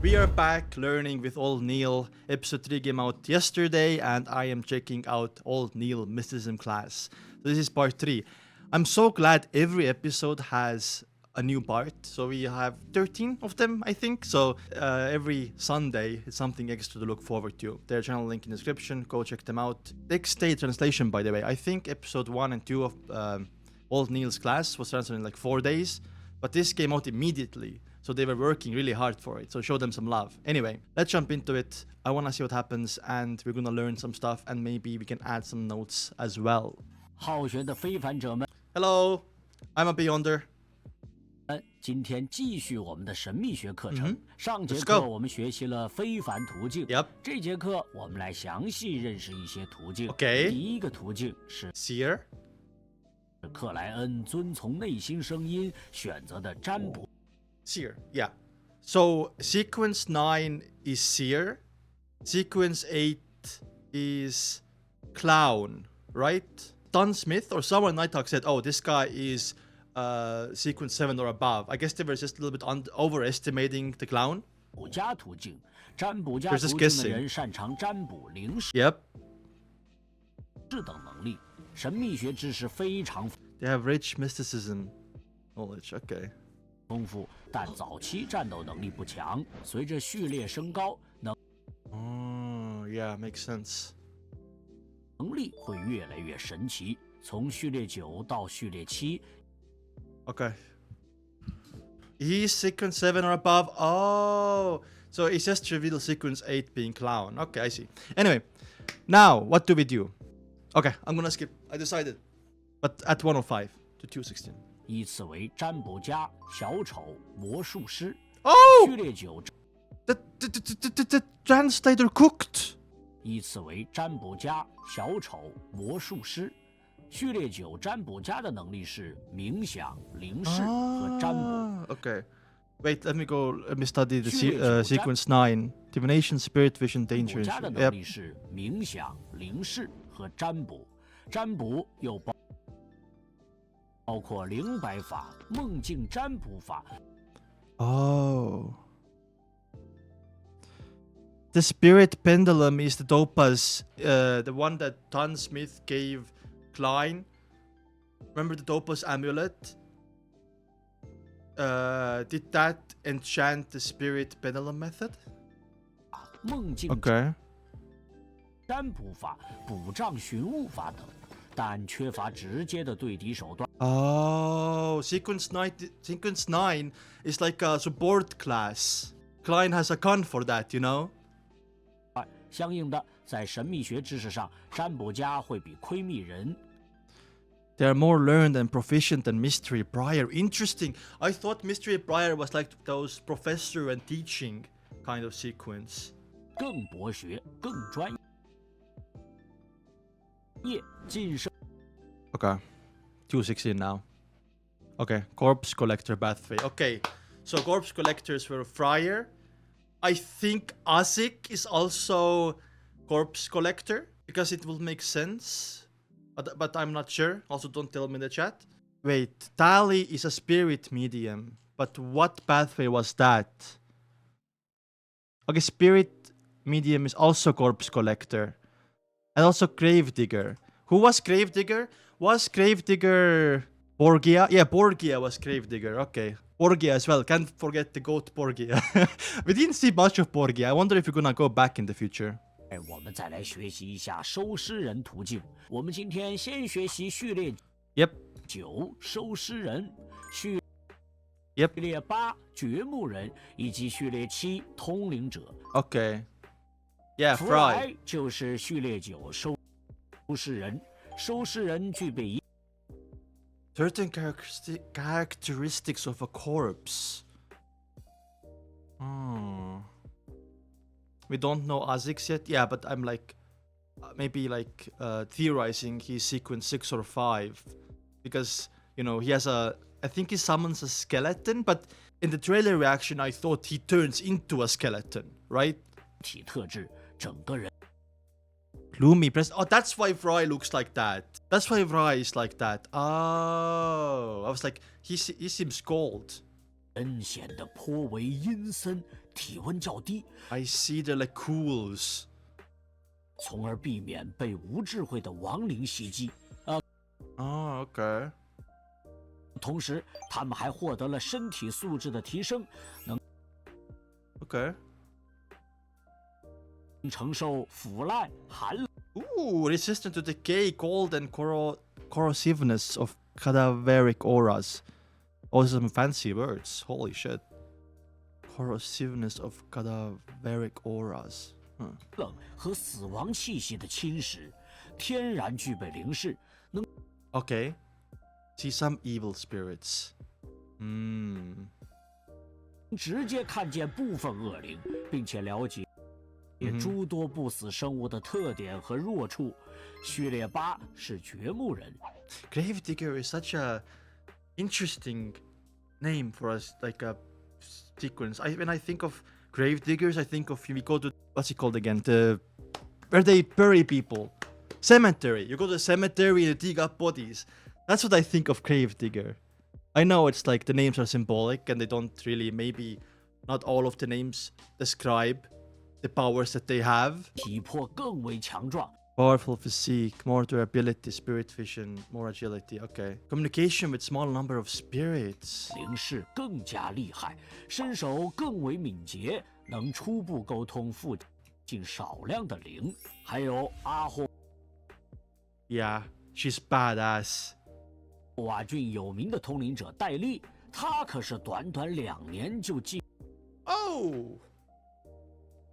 We are back learning with old Neil. Episode 3 came out yesterday and I am checking out old Neil Mysticism class. So this is part 3. I'm so glad every episode has a new part. So we have 13 of them, I think. So every Sunday it's something extra to look forward to. Their channel link in the description. Go check them out. Next day translation, by the way. I think episode 1 and 2 of old Neil's class was translated in like 4 days. But this came out immediately. So they were working really hard for it. So show them some love. Anyway, let's jump into it. I want to see what happens and we're going to learn some stuff and maybe we can add some notes as well. 好学的非凡者们 Hello, I'm a Beyonder. 今天继续我们的神秘学课程。 上节 Let's 课 go. 我们学习了非凡途径。 Yep. 这节课我们来详细认识一些途径。 Okay. 第一个途径是 Seer. 克莱恩遵从内心声音选择的占卜。 Seer, yeah. So sequence 9 is Seer. Sequence 8 is Clown, right? Don Smith or someone Night Talk said, oh, this guy is sequence 7 or above. I guess they were just a little bit overestimating the clown. 卜家途径，占卜家 They're 途 just 径的 guessing. 人擅长占卜、灵视 Yep. 等能力。神秘学知识非常 They have rich mysticism knowledge. Okay. 丰富，但早期战斗能力不强。随着序列升高， Oh, yeah, makes sense. 能力会越来越神奇。从序列9到序列7， Okay. He's sequence 7 or above. Oh, so it's just revealed sequence 8 being clown. Okay, I see. Anyway, now what do we do? Okay, I'm gonna skip. I decided. But at 105 to 216. 依次为占卜家、小丑、魔术师。 Oh! 序列9 The translator cooked. 依次为占卜家、小丑、魔术师。序列9占卜家的能力是冥想、灵视和占卜。 Okay. Wait, let me study the Sure, sequence 9. Divination, spirit, vision, 占 danger. 卜家的能力是冥想、灵视和占卜。占卜又包括灵摆法、梦境占卜法。 Oh. The spirit pendulum is the Dopa's, the one that Don Smith gave Klein. Remember the Dopa's amulet? Did that enchant the spirit pendulum method? 梦境 Okay. 占卜法、卜障寻物法等，但缺乏直接的对敌手段。 Oh, sequence 9 is like a support class. Klein has a con for that, you know? 相应的，在神秘学知识上，占卜家会比窥秘人 They are more learned and proficient than Mystery Prior. Interesting. I thought Mystery Prior was like those professor and teaching kind of sequence. 更博学、更专业、晋升。 Okay. 216 now. Okay. Corpse Collector pathway. Okay. So Corpse Collectors were Friar. I think Azik is also Corpse Collector because it will make sense. But I'm not sure. Also, don't tell me in the chat. Wait. Tali is a spirit medium. But what pathway was that? Okay. Spirit medium is also Corpse Collector. And also Gravedigger. Who was Gravedigger? Was Gravedigger Borgia? Yeah, Borgia was Gravedigger. Okay. Borgia as well. Can't forget the goat Borgia. We didn't see much of Borgia. I wonder if we're gonna go back in the future. 我们再来学习一下收尸人途径。我们今天先学习序列 Yep. 9收尸人，序 Yep. 列8掘墓人，以及序列7通灵者。 Okay. Yeah, 弗 Fry. 莱就是序列9收尸人。收尸人具备 Certain characteristics of a corpse. Hmm. We don't know Azix yet. Yeah, but I'm like, maybe like theorizing he's sequence 6 or 5. Because, you know, he has I think he summons a skeleton, but in the trailer reaction, I thought he turns into a skeleton, right? 体特质，整个人 Gloomy presence. Oh, that's why Fry looks like that. That's why Fry is like that. Oh, I was like, he seems cold. 人显得颇为阴森，体温较低， I see they're like cools. 从而避免被无智慧的亡灵袭击。Oh, okay. 同时，他们还获得了身体素质的提升，能 Okay. 承受腐烂、寒冷。 Ooh, resistant to decay, cold, and corrosiveness of cadaveric auras. Oh, some fancy words. Holy shit. Corrosiveness of cadaveric auras. 冷和死亡气息的侵蚀，天然具备灵视， Okay. See some evil spirits. 直接看见部分恶灵，并且了解诸多不死生物的特点和弱处。序列8是掘墓人。 Gravedigger is such a interesting name for us, like a sequence. When I think of gravediggers, I think of we go to what's it called again? Where they bury people. Cemetery. You go to the cemetery and you dig up bodies. That's what I think of gravedigger. I know it's like the names are symbolic and they don't really, maybe not all of the names describe the powers that they have. 体魄更为强壮， Powerful physique, more durability, spirit vision, more agility. Okay. Communication with small number of spirits. 灵视更加厉害，身手更为敏捷，能初步沟通附近少量的灵。还有阿霍 Yeah, she's badass. 瓦郡有名的通灵者戴利，他可是短短2年就进。 Oh!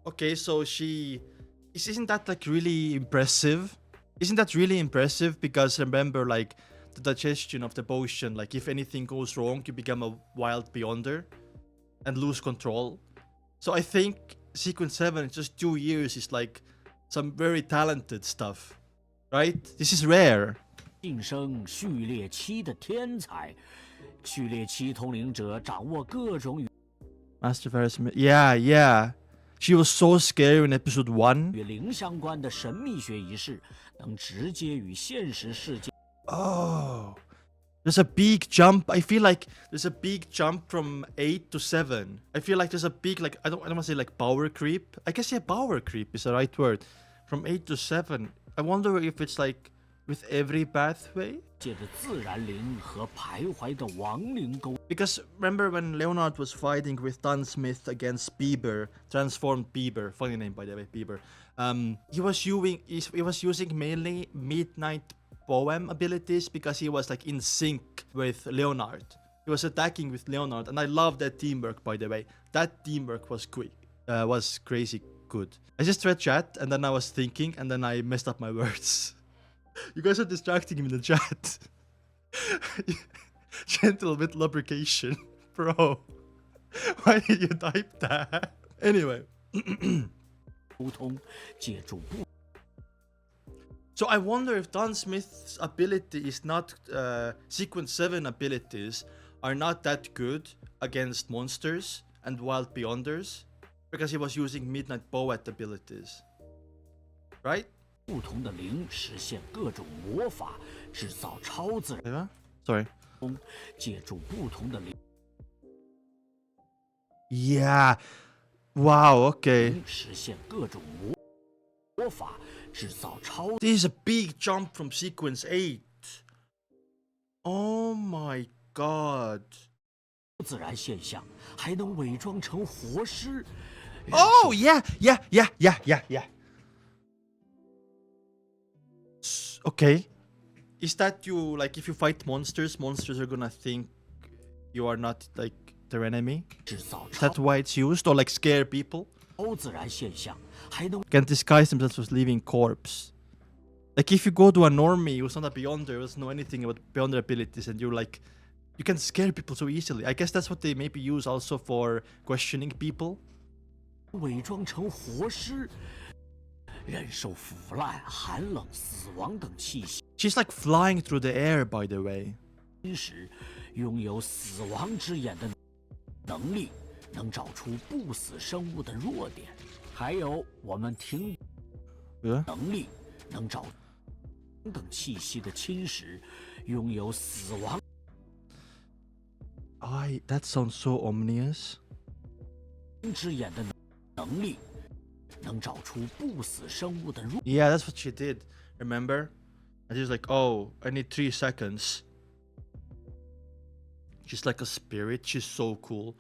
Okay, so isn't that like really impressive? Isn't that really impressive? Because remember, like, the digestion of the potion, like, if anything goes wrong, you become a wild beyonder and lose control. So I think Sequence 7 in just 2 years is like some very talented stuff, right? This is rare. 晋升序列7的天才，序列7通灵者掌握各种与 Master Ferris, yeah. She was so scary in episode 1. 灵相关的神秘学仪式，能直接与现实世界 Oh, there's a big jump. I feel like there's a big jump from 8 to 7. I feel like there's a big, like, I don't want to say like power creep. I guess, yeah, power creep is the right word. From 8 to 7. I wonder if it's like with every pathway. 界的自然灵和徘徊的亡灵沟。 Because remember when Leonard was fighting with Don Smith against Bieber, transformed Bieber, funny name by the way, Bieber. He was using mainly midnight poem abilities because he was like in sync with Leonard. He was attacking with Leonard, and I love that teamwork, by the way. That teamwork was was crazy good. I just read chat and then I was thinking and then I messed up my words. You guys are distracting me in the chat. Gentle with lubrication. Bro. Why did you type that? Anyway. 沟通，借助不 So I wonder if Don Smith's ability is not Sequence 7 abilities are not that good against monsters and wild beyonders because he was using midnight poet abilities. Right? 不同的灵实现各种魔法，制造超自然 Yeah? Sorry. 功，借助不同的灵 Yeah. Wow, okay. 实现各种魔法，制造超 This is a big jump from Sequence 8. Oh my god. 自然现象，还能伪装成活尸。 Oh, yeah. Okay. Is that you, like, if you fight monsters are gonna think you are not, like, their enemy? 制造 Is that why it's used? Or, like, scare people? 超自然现象，还能 Can disguise themselves as living corpse. Like, if you go to a normie who's not a beyonder, who doesn't know anything about beyonder abilities, and you're like, you can scare people so easily. I guess that's what they maybe use also for questioning people. 伪装成活尸，忍受腐烂、寒冷、死亡等气息。 She's like flying through the air, by the way. 时，拥有死亡之眼的能力，能找出不死生物的弱点。还有我们听 Yeah? 能力，能找等气息的侵蚀，拥有死亡。 That sounds so ominous. 之眼的能力，能找出不死生物的弱。Yeah, that's what she did. Remember? And she's like, "Oh, I need 3 seconds." She's like a spirit. She's so cool.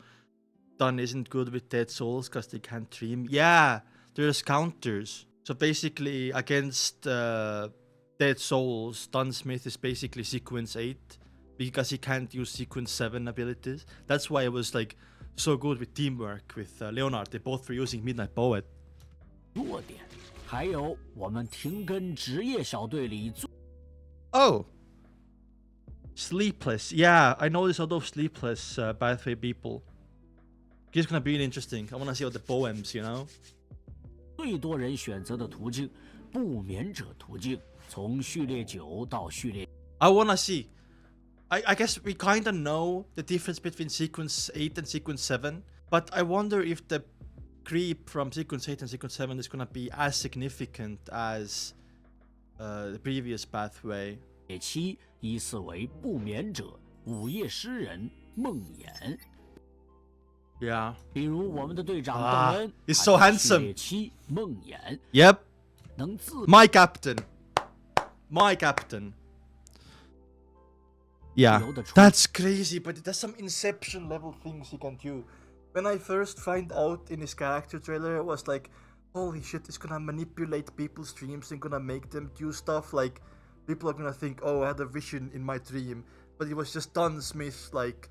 Dun isn't good with dead souls because they can't dream. Yeah, there's counters. So basically, against dead souls, Dun Smith is basically sequence 8 because he can't use sequence 7 abilities. That's why it was like so good with teamwork with Leonard. They both were using Midnight Poet. 弱点，还有我们停根职业小队里最 Oh, Sleepless. Yeah, I noticed all those Sleepless Pathway people. It's gonna be interesting. I wanna see all the poems, you know? 最多人选择的途径，不眠者途径，从序列9到序列。I wanna see. I guess we kinda know the difference between sequence 8 and sequence 7, but I wonder if the creep from sequence 8 and sequence 7 is gonna be as significant as the previous pathway. 7依次为不眠者、午夜诗人、梦魇。 Yeah. 比如我们的队长啊邓恩 he's so handsome. 序列7梦魇 Yep. 能自 My captain. My captain. Yeah. That's crazy, but there's some Inception level things he can do. When I first find out in his character trailer, it was like, holy shit, he's gonna manipulate people's dreams and gonna make them do stuff like people are gonna think, oh, I had a vision in my dream, but it was just Don Smith like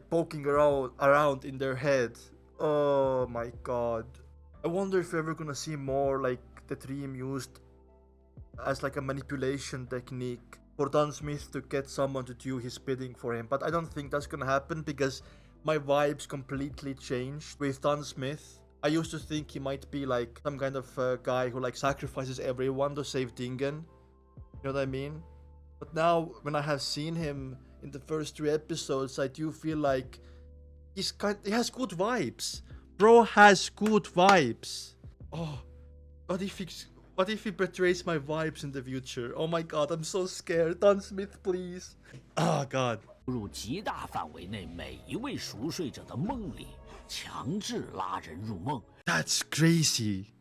poking around in their head. Oh my god. I wonder if we're ever gonna see more like the dream used as like a manipulation technique for Don Smith to get someone to do his bidding for him. But I don't think that's gonna happen because my vibes completely changed with Don Smith. I used to think he might be like some kind of guy who like sacrifices everyone to save Dingen. You know what I mean? But now when I have seen him in the first 3 episodes, I do feel like he has good vibes. Bro has good vibes. Oh, what if he betrays my vibes in the future? Oh my god, I'm so scared. Don Smith, please. Oh god. 入极大范围内每一位熟睡者的梦里，强制拉人入梦。 That's crazy.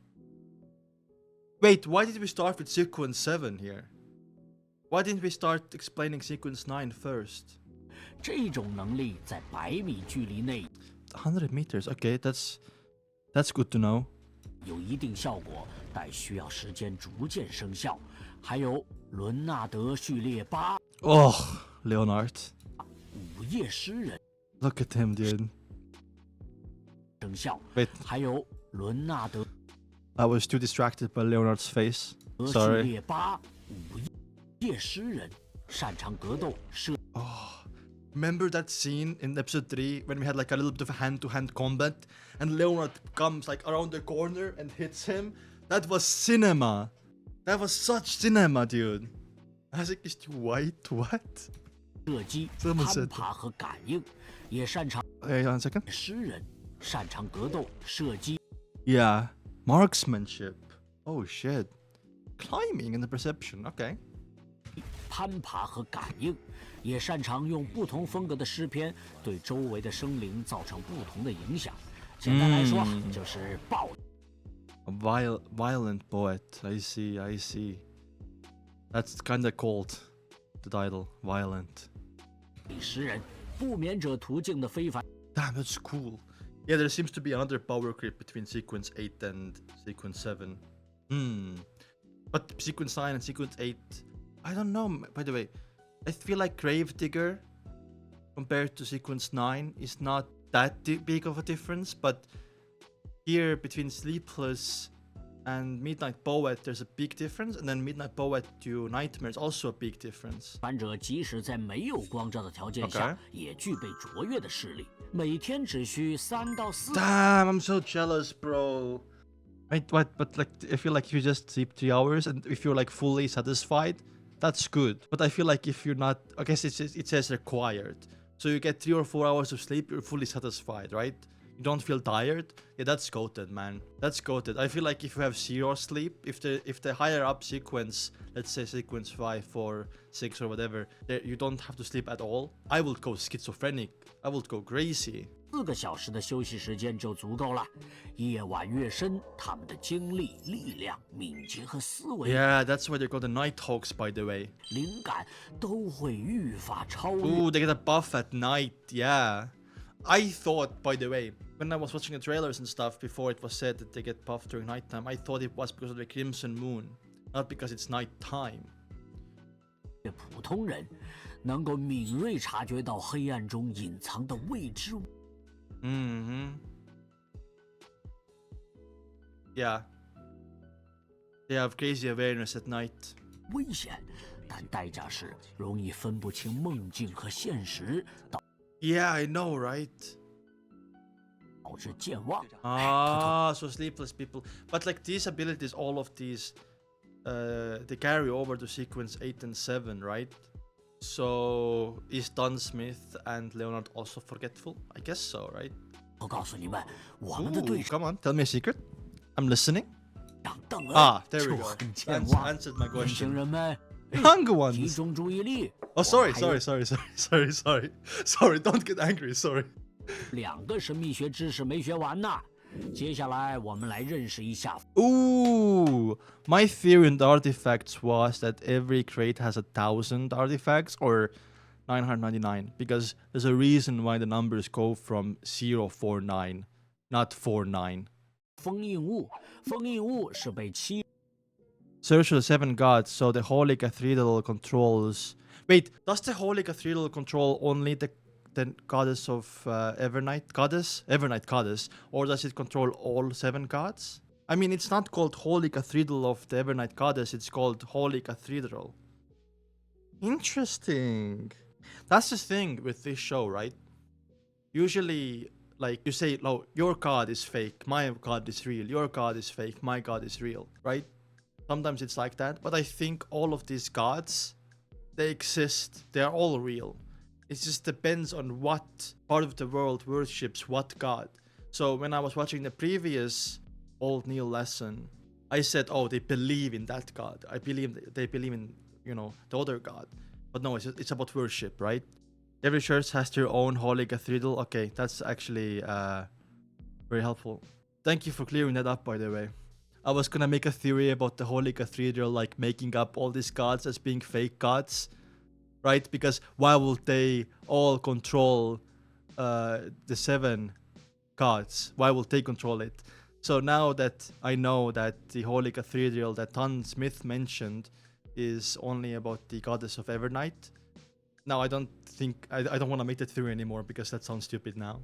Wait, why did we start with sequence 7 here? Why didn't we start explaining sequence 9 first? 这种能力在100米距离内100 meters, okay, that's good to know. 有一定效果，但需要时间逐渐生效。还有伦纳德序列8 Oh, Leonard. 午夜诗人 Look at him, dude. 生效。 Wait, 还有伦纳德 I was too distracted by Leonard's face. 序 Sorry. 列8午夜诗人，擅长格斗、射 Oh, remember that scene in episode 3 when we had like a little bit of hand-to-hand combat and Leonard comes like around the corner and hits him? That was cinema. That was such cinema, dude. I was like, is he white? What? 射击、这么深攀爬和感应，也擅长 Wait, one second. 诗人，擅长格斗、射击。 Yeah, marksmanship. Oh shit. Climbing and the perception. Okay. 攀爬和感应，也擅长用不同风格的诗篇对周围的生灵造成不同的影响。简单来说，就是暴 A violent poet. I see. That's kinda cold. The title. Violent. 力诗人，不眠者途径的非凡。 Damn, that's cool. Yeah, there seems to be another power creep between sequence 8 and sequence 7. But sequence 9 and sequence 8, I don't know. By the way, I feel like Gravedigger compared to sequence 9 is not that big of a difference, but here between Sleepless and Midnight Poet, there's a big difference, and then Midnight Poet to Nightmare is also a big difference. 反者即使在没有光照的条件下， Okay. 也具备卓越的视力，每天只需3到4。 Damn, I'm so jealous, bro. Wait, what? But like, I feel like if you just sleep 3 hours and if you're like fully satisfied, that's good. But I feel like if you're not, I guess it says required. So you get 3 or 4 hours of sleep, you're fully satisfied, right? You don't feel tired. Yeah, that's goated, man. That's goated. I feel like if you have 0 sleep, if the higher up sequence, let's say sequence 5, 4, 6 or whatever, you don't have to sleep at all, I will go schizophrenic. I will go crazy. 4个小时的休息时间就足够了。夜晚越深，他们的精力、力量、敏捷和思维 Yeah, that's why they're called the Nighthawks, by the way. 灵感都会愈发超越。 Ooh, they get a buff at night, yeah. I thought, by the way, when I was watching the trailers and stuff before it was said that they get buffed during nighttime, I thought it was because of the Crimson Moon, not because it's nighttime. 普通人能够敏锐察觉到黑暗中隐藏的未知。Yeah. They have crazy awareness at night. 危险，但代价是容易分不清梦境和现实，导 Yeah, I know, right? 致健忘。 So sleepless people. But like these abilities, all of these, they carry over to sequence 8 and 7, right? So is Don Smith and Leonard also forgetful? I guess so, right? 我告诉你们，我们的队 Come on, tell me a secret. I'm listening. 长邓恩 There we 就 go. 很健忘。 Answered my 年轻 question. 人们， Younger 集 ones. 中注意力。 Oh, sorry, 我还有 sorry. Don't get angry. Sorry. 2个神秘学知识没学完呢。接下来我们来认识一下 Ooh, my theory in the artifacts was that every crate has 1,000 artifacts or 999 because there's a reason why the numbers go from 049, not 49. 封印物。封印物是被7 Search for the 7 gods, so the Holy Cathedral controls. Wait, does the Holy Cathedral control only the goddess of Evernight goddess, or does it control all 7 gods? I mean, it's not called Holy Cathedral of the Evernight goddess, it's called Holy Cathedral. Interesting. That's the thing with this show, right? Usually, like you say, oh, your god is fake, my god is real, your god is fake, my god is real, right? Sometimes it's like that, but I think all of these gods, they exist, they are all real. It just depends on what part of the world worships what god. So when I was watching the previous Old Neil lesson, I said, oh, they believe in that god. I believe they believe in, the other god. But no, it's about worship, right? Every church has their own holy cathedral. Okay, that's actually very helpful. Thank you for clearing that up, by the way. I was gonna make a theory about the holy cathedral, like making up all these gods as being fake gods, right? Because why would they all control the 7 gods? Why would they control it? So now that I know that the holy cathedral that Don Smith mentioned is only about the goddess of Evernight, now I don't want to make that theory anymore because that sounds stupid now.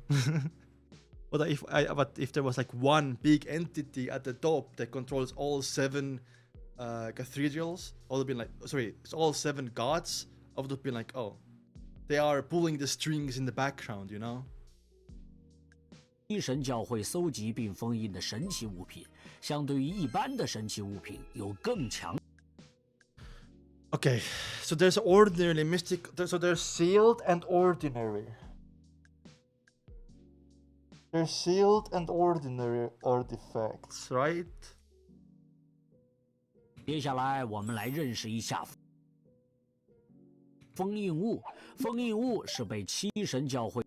But if there was like one big entity at the top that controls all 7 cathedrals, I would have been like, sorry, it's all 7 gods. I would have been like, oh, they are pulling the strings in the background, 神教会搜集并封印的神奇物品，相对于一般的神奇物品有更强。 Okay, so there's ordinary mystic, so there's sealed and ordinary. There's sealed and ordinary artifacts, right? 接下来我们来认识一下封印物。封印物是被7神教会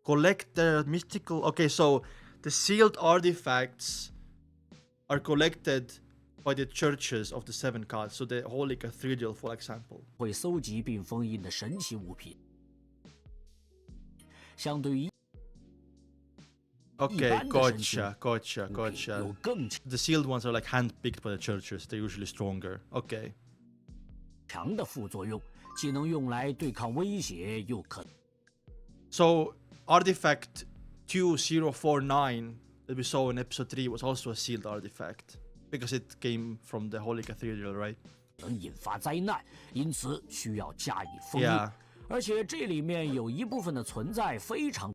Collect the mystical. Okay, so the sealed artifacts are collected by the churches of the 7 gods. So the Holy Cathedral, for example. 会搜集并封印的神奇物品，相对于 Okay, gotcha. 有更 The sealed ones are like handpicked by the churches. They're usually stronger. Okay. 强的副作用，既能用来对抗威胁，又可 So artifact 2049 that we saw in episode 3 was also a sealed artifact because it came from the Holy Cathedral, right? 能引发灾难，因此需要加以封印。 Yeah. 而且这里面有一部分的存在非常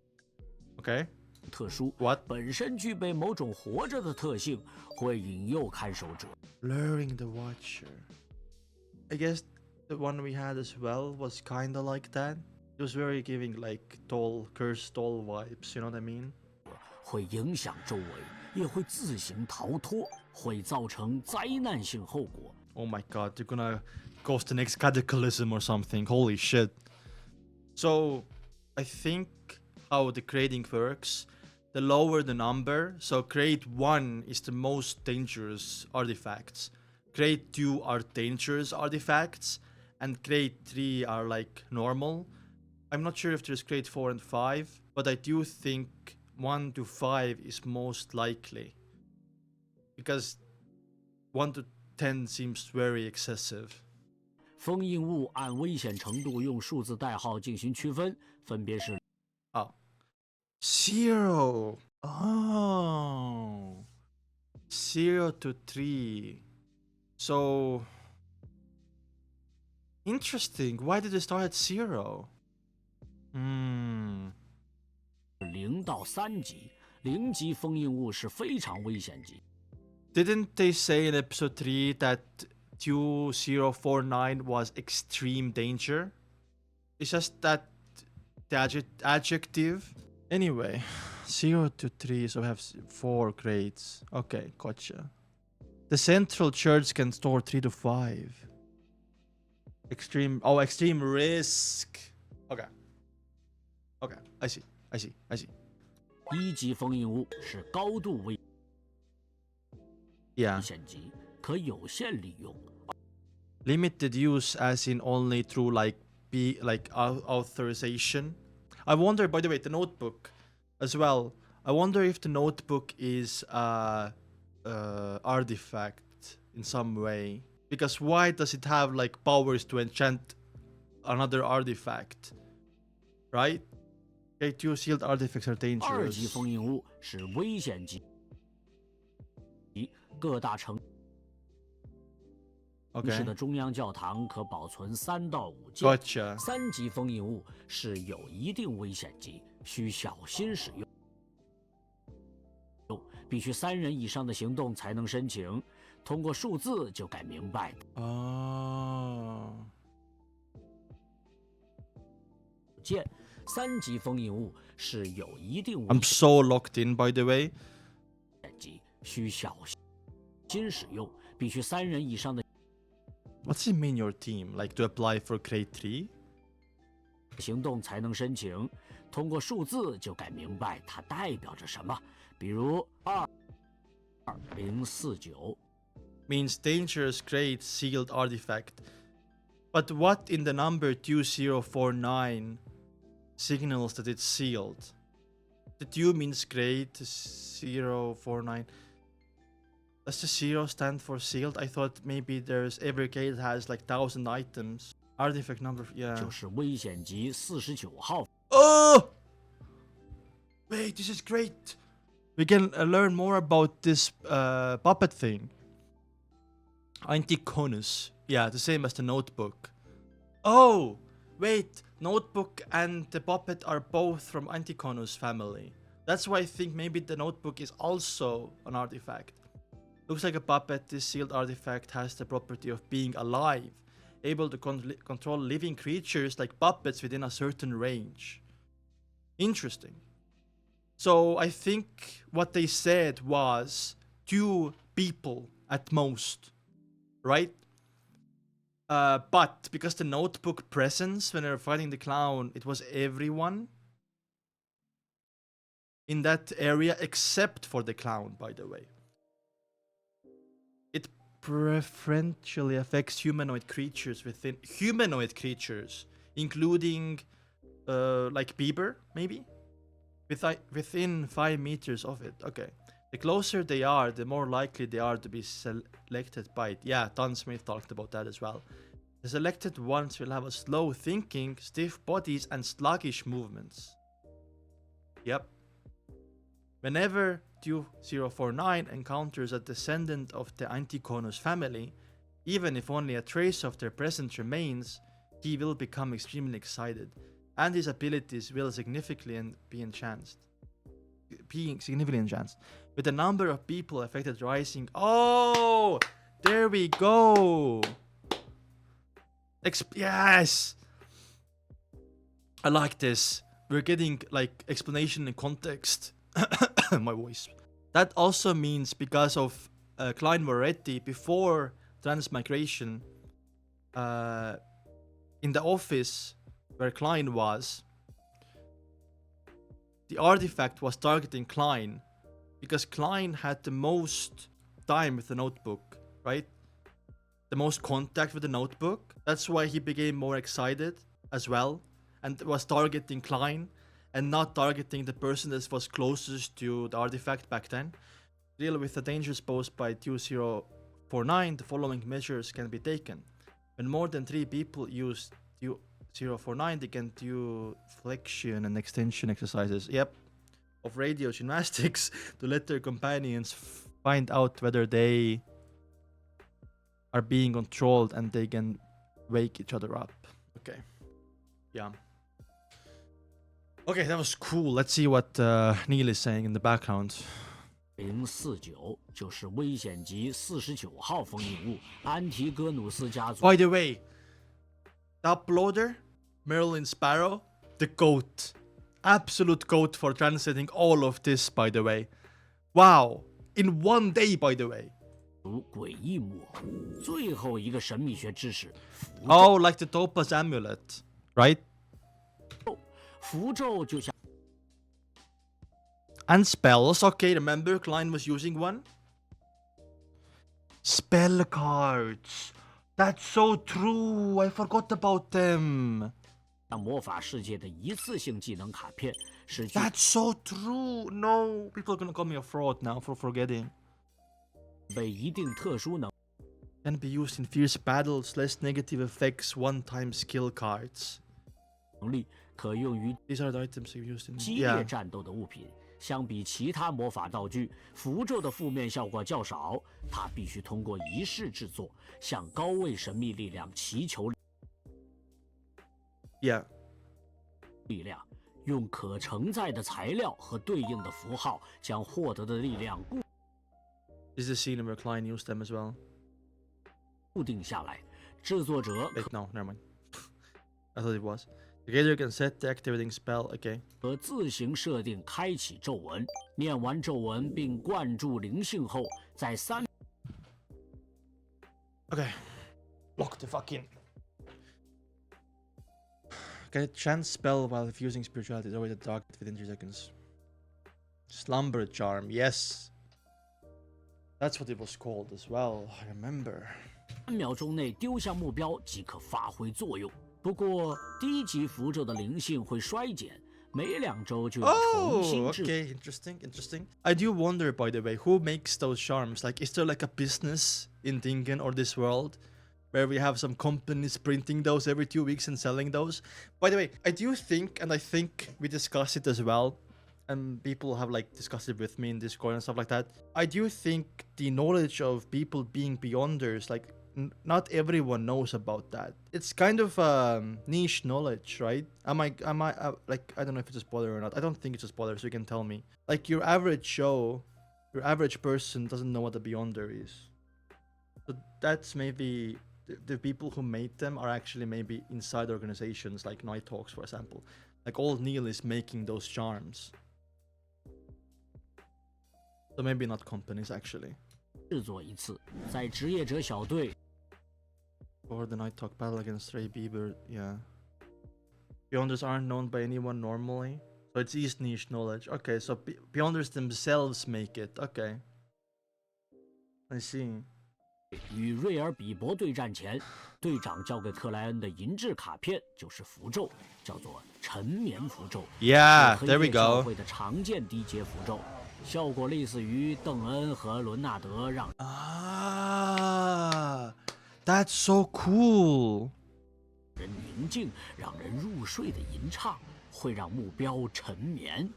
Okay. 特殊， What? 本身具备某种活着的特性，会引诱看守者。 Luring the Watcher. I guess the one we had as well was kind of like that. It was very giving like cursed doll vibes, you know what I mean? 会影响周围，也会自行逃脱，会造成灾难性后果。 Oh my god, you're gonna cause the next cataclysm or something. Holy shit. So I think how the grading works, the lower the number, so grade 1 is the most dangerous artifacts. Grade 2 are dangerous artifacts, and grade 3 are like normal. I'm not sure if there's grade 4 and 5, but I do think 1 to 5 is most likely. Because 1 to 10 seems very excessive. 封印物按危险程度用数字代号进行区分，分别是 Oh. 0. Oh. 0 to 3. So interesting. Why did it start at 0? 0到3级。0级封印物是非常危险级。Didn't they say in episode 3 that 2049 was extreme danger? It's just that the adjective. Anyway, 0 to 3, so we have 4 grades. Okay, gotcha. The central church can store 3 to 5. Extreme risk. Okay. Okay, I see. 1级封印物是高度危 Yeah. 险级，可有限利用。 Limited use as in only through authorization. I wonder, by the way, the notebook as well. I wonder if the notebook is artifact in some way. Because why does it have like powers to enchant another artifact? Right? Okay, 2 sealed artifacts are 2级 dangerous. 封印物是危险级，各大城 市 Okay. 的中央教堂可保存3到5件。 Gotcha. 3级封印物是有一定危险级，需小心使用。必须3人以上的行动才能申请，通过数字就该明白。 Oh. 件3级封印物是有一定危 I'm so locked in, by the way. 险级，需小心使用，必须3人以上的 What's it mean your team? Like to apply for grade 3? 行动才能申请，通过数字就该明白它代表着什么。比如2049 Means dangerous grade sealed artifact. But what in the number 2049 signals that it's sealed? The 2 means grade, 049. Does the 0 stand for sealed? I thought maybe there's every grade has like 1,000 items. Artifact number, yeah. 就是危险级49号。 Oh! Wait, this is great. We can learn more about this puppet thing. Anticonus. Yeah, the same as the notebook. Oh! Wait, notebook and the puppet are both from Anticonus family. That's why I think maybe the notebook is also an artifact. Looks like a puppet. This sealed artifact has the property of being alive, able to control living creatures like puppets within a certain range. Interesting. So I think what they said was 2 people at most, right? But because the notebook presence when they were fighting the clown, it was everyone in that area except for the clown, by the way. It preferentially affects humanoid creatures, including like Bieber, maybe? Within 5 meters of it. Okay. The closer they are, the more likely they are to be selected by it. Yeah, Don Smith talked about that as well. The selected ones will have a slow thinking, stiff bodies, and sluggish movements. Yep. Whenever 2049 encounters a descendant of the Anticonus family, even if only a trace of their presence remains, he will become extremely excited, and his abilities will significantly be enhanced. With the number of people affected rising. Oh, there we go. Yes, I like this. We're getting like explanation and context. My voice. That also means because of Klein Moretti before transmigration, in the office, where Klein was, the artifact was targeting Klein because Klein had the most time with the notebook, right? The most contact with the notebook. That's why he became more excited as well and was targeting Klein and not targeting the person that was closest to the artifact back then. To deal with the dangers posed by 2049, the following measures can be taken. When more than 3 people use 049, they can do flexion and extension exercises. Yep. Of radio gymnastics to let their companions find out whether they are being controlled and they can wake each other up. Okay. Yeah. Okay, that was cool. Let's see what Neil is saying in the background. 049就是危险级49号封印物安提戈努斯家族。 By the way, the uploader, Merlin Sparrow, the GOAT. Absolute GOAT for translating all of this, by the way. Wow. In one day, by the way. 诡异木偶，最后一个神秘学知识。 Oh, like the Topaz amulet, right? 符咒就像 And spells. Okay, remember Klein was using one? Spell cards. That's so true. I forgot about them. 魔法世界的一次性技能卡片，是具 That's so true. No, people are gonna call me a fraud now for forgetting. 备一定特殊能 Can be used in fierce battles, less negative effects, one-time skill cards. 力，可用于 These are the items you used in. 激烈 Yeah. 战斗的物品。相比其他魔法道具，符咒的负面效果较少。它必须通过仪式制作，向高位神秘力量祈求 Yeah. 力量，用可承载的材料和对应的符号，将获得的力量 This is the scene where Klein used them as well. 固定下来。制作者 Wait, no, never mind. I thought it was. The creator can set the activating spell. Okay. 可自行设定开启咒文，念完咒文并灌注灵性后，在3 Okay. Lock the fuck in. Can chant spell while fusing spirituality is always a target within 3 seconds. Slumber charm, yes. That's what it was called as well. I remember. 秒钟内丢向目标即可发挥作用。不过，低级符咒的灵性会衰减，每2周就要重新 Oh, 制。 okay. Interesting. I do wonder, by the way, who makes those charms? Like, is there like a business in Dingen or this world where we have some companies printing those every 2 weeks and selling those? By the way, I do think, and I think we discussed it as well, and people have like discussed it with me in Discord and stuff like that. I do think the knowledge of people being beyonders, like, not everyone knows about that. It's kind of niche knowledge, right? Am I like, I don't know if it's a spoiler or not. I don't think it's a spoiler, so you can tell me. Like, your average person doesn't know what a beyonder is. So that's maybe the people who made them are actually maybe inside organizations like Night Talks, for example. Like, old Neil is making those charms. So maybe not companies actually. 制作一次，在职业者小队 Or the Night Talk battle against Ray Bieber, yeah. Beyonders aren't known by anyone normally, so it's East niche knowledge. Okay, so Beyonders themselves make it. Okay. I see. 与瑞尔比伯对战前，队长交给克莱恩的银质卡片就是符咒，叫做沉眠符咒。 Yeah, 是 there 黑 we 夜教 go. 会的常见低阶符咒，效果类似于邓恩和伦纳德让 Ah, that's so cool. 人宁静、让人入睡的吟唱，会让目标沉眠。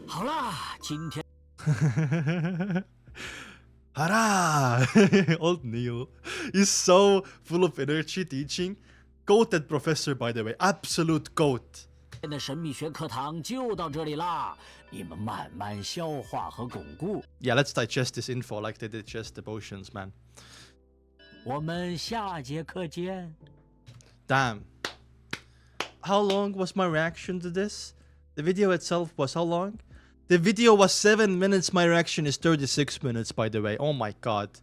好啦，今天 Hurrah! Old Neil is so full of energy teaching. Goated professor, by the way. Absolute goat. 的神秘学课堂就到这里啦，你们慢慢消化和巩固。 Yeah, let's digest this info like they digest the potions, man. 我们下节课见。 Damn. How long was my reaction to this? The video itself was how long? The video was 7 minutes. My reaction is 36 minutes, by the way. Oh my god.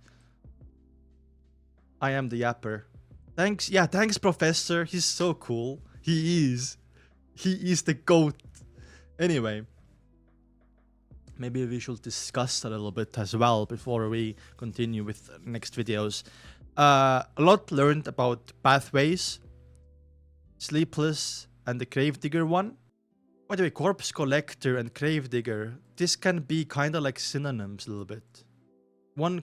I am the yapper. Thanks. Yeah, thanks, Professor. He's so cool. He is. He is the GOAT. Anyway, maybe we should discuss a little bit as well before we continue with next videos. A lot learned about pathways, Sleepless, and the Gravedigger one. By the way, Corpse Collector and Gravedigger, this can be kind of like synonyms a little bit. One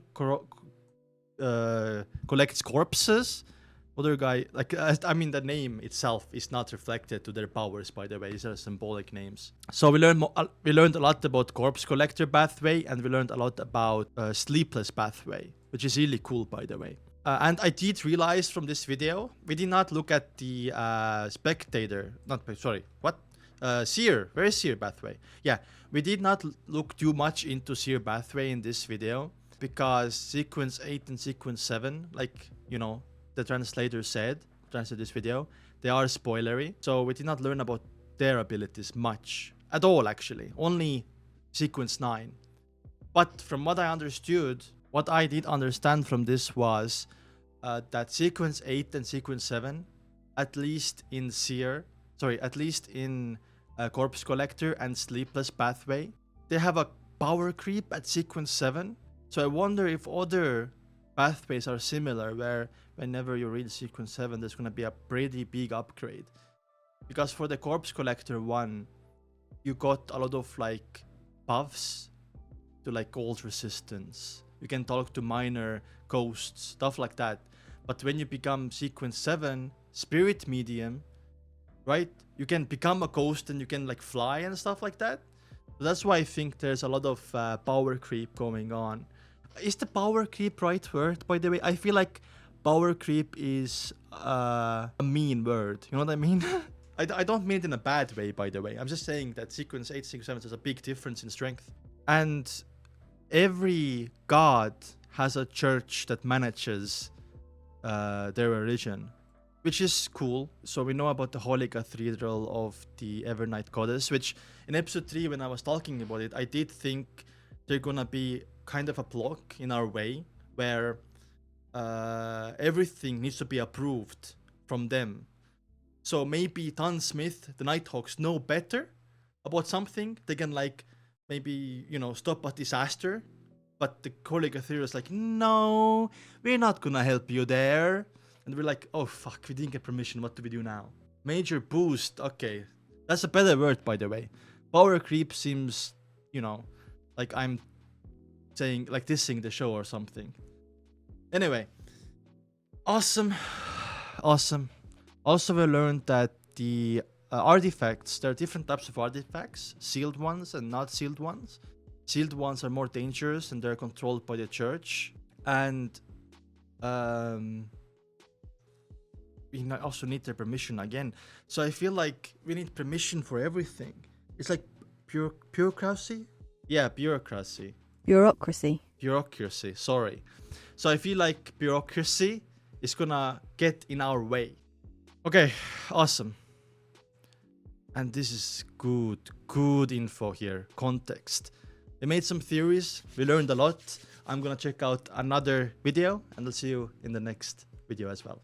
collects corpses, other guy, like, I mean, the name itself is not reflected to their powers, by the way. These are symbolic names. So we learned a lot about Corpse Collector pathway, and we learned a lot about Sleepless pathway, which is really cool, by the way. And I did realize from this video, we did not look at the Seer. Where is Seer pathway? Yeah, we did not look too much into Seer pathway in this video, because sequence 8 and sequence 7, like, you know, the translator said, translate this video, they are spoilery. So we did not learn about their abilities much at all, actually. Only sequence 9. But from what I understood, what I did understand from this was that sequence 8 and sequence 7, at least in Corpse Collector and Sleepless pathway, they have a power creep at sequence 7. So I wonder if other pathways are similar, where whenever you reach sequence 7, there's going to be a pretty big upgrade. Because for the Corpse Collector one, you got a lot of like buffs to like cold resistance. You can talk to minor ghosts, stuff like that. But when you become sequence 7, spirit medium, right? You can become a ghost and you can like fly and stuff like that. So that's why I think there's a lot of power creep going on. Is the power creep right word, by the way? I feel like power creep is a mean word. You know what I mean? I don't mean it in a bad way, by the way. I'm just saying that sequence 8, sequence 7 has a big difference in strength. And every god has a church that manages their religion, which is cool. So we know about the Holy Cathedral of the Evernight Goddess, which in episode 3, when I was talking about it, I did think they're gonna be kind of a block in our way, where everything needs to be approved from them. So maybe Tan Smith, the Nighthawks, know better about something. They can like maybe, you know, stop a disaster. But the Holy Cathedral is like, no, we're not gonna help you there. And we're like, oh fuck, we didn't get permission, what do we do now? Major boost, okay. That's a better word, by the way. Power creep seems, you know, like I'm saying, like dissing the show or something. Anyway, awesome. Also, we learned that the artifacts, there are different types of artifacts, sealed ones and not sealed ones. Sealed ones are more dangerous and they're controlled by the church. And we also need their permission again. So I feel like we need permission for everything. It's like bureaucracy? Yeah, bureaucracy. Bureaucracy, sorry. So I feel like bureaucracy is gonna get in our way. Okay, awesome. And this is good info here, context. We made some theories, we learned a lot. I'm gonna check out another video and I'll see you in the next video as well.